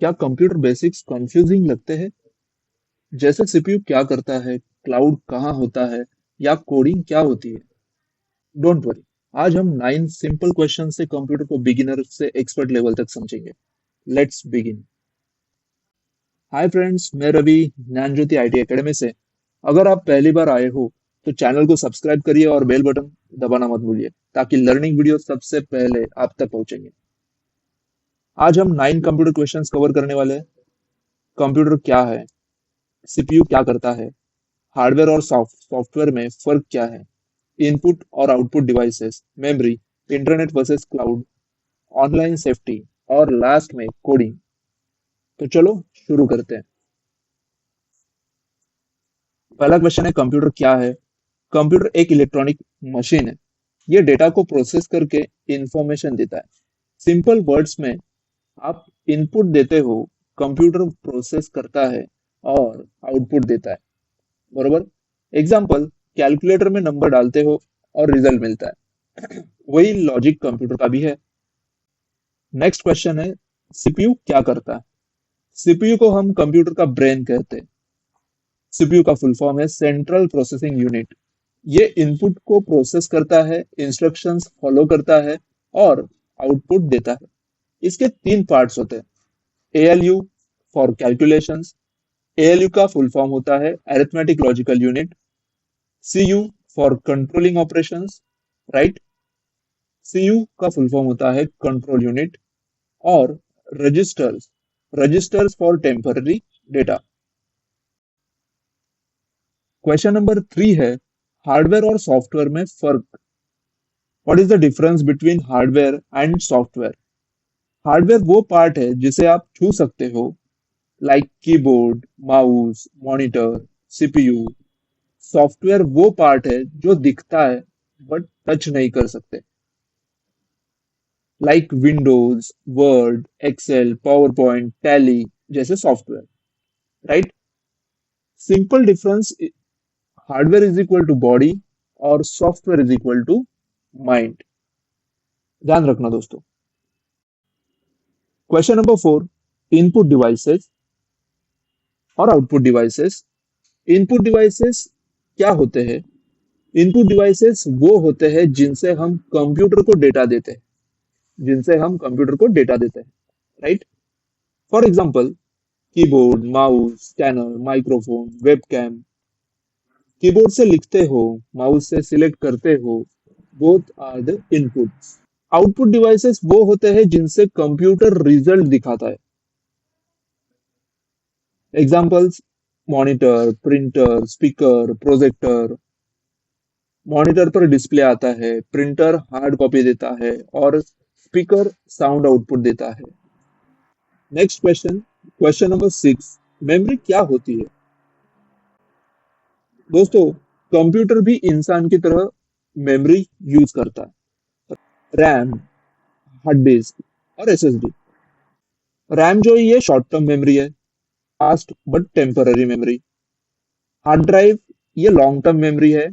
क्या computer basics confusing लगते हैं? जैसे सीपीयू क्या करता है, क्लाउड कहाँ होता है, या कोडिंग क्या होती है? डोंट वरी, आज हम 9 सिंपल क्वेश्चन से कंप्यूटर को बिगिनर से एक्सपर्ट लेवल तक समझेंगे। Let's begin. हाय फ्रेंड्स, मैं रवि, ज्ञानज्योति आईटी एकेडमी से। अगर आप पहली बार आए हो तो चैनल को सब्सक्राइब करिए और बेल बटन दबाना मत भूलिए ताकि लर्निंग वीडियो सबसे पहले आप तक पहुंचेंगे। आज हम 9 कंप्यूटर क्वेश्चंस कवर करने वाले हैं। कंप्यूटर क्या है, सीपीयू क्या करता है, हार्डवेयर और सॉफ्टवेयर में फर्क क्या है, इनपुट और output devices, memory, internet versus cloud, online safety और लास्ट में कोडिंग। तो चलो शुरू करते हैं। पहला क्वेश्चन है, कंप्यूटर क्या है? कंप्यूटर एक इलेक्ट्रॉनिक मशीन है। ये डेटा को प्रोसेस करके इंफॉर्मेशन देता है। सिंपल वर्ड्स में, आप इनपुट देते हो, कंप्यूटर प्रोसेस करता है और आउटपुट देता है। बरोबर। एग्जाम्पल, कैलकुलेटर में नंबर डालते हो और रिजल्ट मिलता है। वही लॉजिक कंप्यूटर का भी है। नेक्स्ट क्वेश्चन है, सीपीयू क्या करता है? सीपीयू को हम कंप्यूटर का ब्रेन कहते हैं। सीपीयू का फुल फॉर्म है सेंट्रल प्रोसेसिंग यूनिट। ये इनपुट को प्रोसेस करता है, इंस्ट्रक्शंस फॉलो करता है और आउटपुट देता है। इसके 3 पार्ट्स होते हैं। ALU for calculations. एएलयू का फुल फॉर्म होता है arithmetic logical unit. CU for controlling operations, right. CU का फुल फॉर्म होता है कंट्रोल यूनिट। और registers, registers for temporary data. Question number 3 है, हार्डवेयर और सॉफ्टवेयर में फर्क। What is the difference between hardware and software? Hardware वो part है जिसे आप छू सकते हो, like keyboard, mouse, monitor, CPU. Software वो पार्ट है जो दिखता है बट टच नहीं कर सकते, like Windows, Word, Excel, PowerPoint, Tally जैसे software, right. Simple difference, hardware is equal to body और software is equal to mind. ध्यान रखना दोस्तों। क्वेश्चन नंबर 4, इनपुट डिवाइसेस और आउटपुट डिवाइसेस। इनपुट डिवाइसेस क्या होते हैं? इनपुट डिवाइसेस वो होते हैं जिनसे हम कंप्यूटर को डेटा देते हैं, जिनसे हम कंप्यूटर को डेटा देते हैं, right. For example, keyboard, mouse, scanner, microphone, webcam. Keyboard से लिखते हो, माउस से सिलेक्ट करते हो, both are the inputs. Output devices वो होते हैं जिनसे कंप्यूटर रिजल्ट दिखाता है। Examples, monitor, printer, speaker, projector. Monitor पर डिस्प्ले आता है, प्रिंटर हार्ड कॉपी देता है और स्पीकर साउंड आउटपुट देता है। Next question, question number 6, memory क्या होती है? दोस्तों, कंप्यूटर भी इंसान की तरह मेमोरी यूज करता है। रैम, हार्ड डिस्क और एसएसडी। रैम जो है ये शॉर्ट टर्म मेमोरी है, fast but temporary memory. Hard drive ये लॉन्ग टर्म मेमोरी है,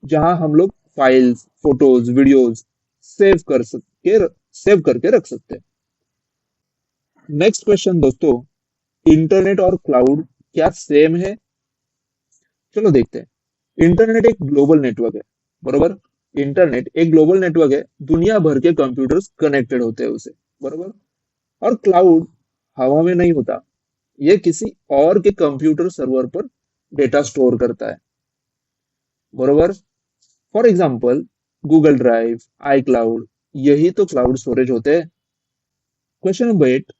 जहां हम लोग फाइल्स, फोटोज, वीडियोज सेव करके रख सकते हैं। नेक्स्ट क्वेश्चन दोस्तों, इंटरनेट और क्लाउड क्या सेम है? चलो देखते हैं। इंटरनेट एक ग्लोबल नेटवर्क है, बरोबर। इंटरनेट एक ग्लोबल नेटवर्क है, दुनिया भर के कंप्यूटर्स कनेक्टेड होते हैं उसे, बरोबर। और क्लाउड हवा में नहीं होता, ये किसी और के कंप्यूटर सर्वर पर डेटा स्टोर करता है, बरोबर। For example, Google drive, I cloud, यही तो क्लाउड स्टोरेज होते हैं। क्वेश्चन नंबर 8,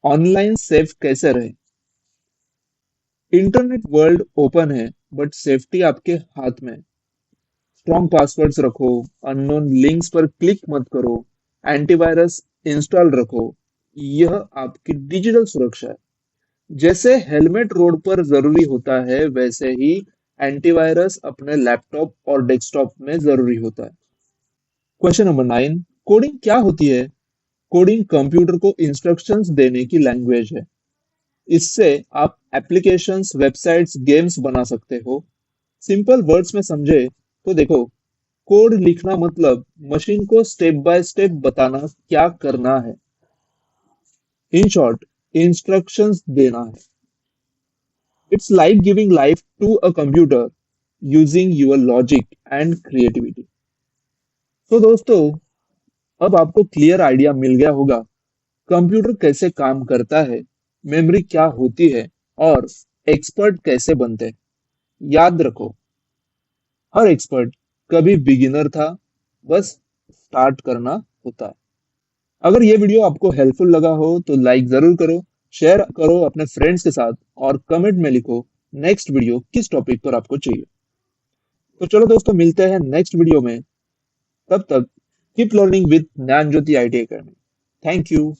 ऑनलाइन सेफ कैसे रहे? इंटरनेट वर्ल्ड ओपन है बट सेफ्टी आपके हाथ में। स्ट्रॉन्ग पासवर्ड्स रखो, अननोन लिंक्स पर क्लिक मत करो, एंटीवायरस इंस्टॉल रखो। यह आपकी डिजिटल सुरक्षा है। जैसे हेलमेट रोड पर जरूरी होता है, वैसे ही एंटीवायरस अपने लैपटॉप और डेस्कटॉप में जरूरी होता है। क्वेश्चन नंबर 9, कोडिंग क्या होती है? कोडिंग कंप्यूटर को इंस्ट्रक्शंस देने की लैंग्वेज है। इससे आप एप्लीकेशंस, वेबसाइट्स, गेम्स बना सकते हो। सिंपल वर्ड्स में समझे तो देखो, कोड लिखना मतलब मशीन को स्टेप बाय स्टेप बताना क्या करना है। इन शॉर्ट, इंस्ट्रक्शंस देना है। It's like giving life to a computer using your logic and creativity. तो दोस्तों, अब आपको क्लियर आइडिया मिल गया होगा कंप्यूटर कैसे काम करता है, मेमोरी क्या होती है और एक्सपर्ट कैसे बनते हैं। याद रखो, हर एक्सपर्ट कभी बिगिनर था, बस स्टार्ट करना होता है। अगर ये वीडियो आपको हेल्पफुल लगा हो तो लाइक जरूर करो, शेयर करो अपने फ्रेंड्स के साथ और कमेंट में लिखो नेक्स्ट वीडियो किस टॉपिक पर आपको चाहिए। तो चलो दोस्तों, मिलते हैं नेक्स्ट वीडियो में। तब तक कीप लर्निंग विद ज्ञान ज्योति आईटी अकेडमी। Thank you.